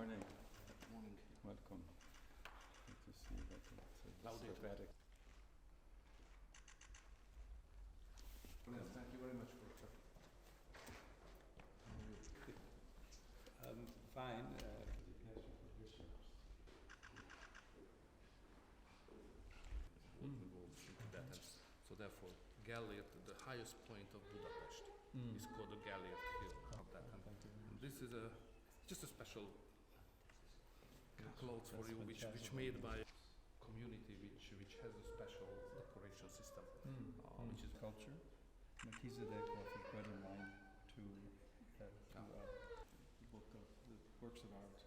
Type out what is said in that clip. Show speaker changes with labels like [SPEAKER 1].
[SPEAKER 1] morning.
[SPEAKER 2] Morning.
[SPEAKER 1] Welcome. Good to see you back at
[SPEAKER 2] Laudetur.
[SPEAKER 1] Socratic.
[SPEAKER 2] Yes, thank you very much for
[SPEAKER 1] Fine. It's a pleasure for your
[SPEAKER 2] that. And so therefore, Gellért, the highest point of Budapest, is called the Gellért Hill. Of that. And this is just a special clothes for you, which made by community, which has a special decoration system, which is
[SPEAKER 1] culture. Melchizedek offered bread and wine to both of the works of art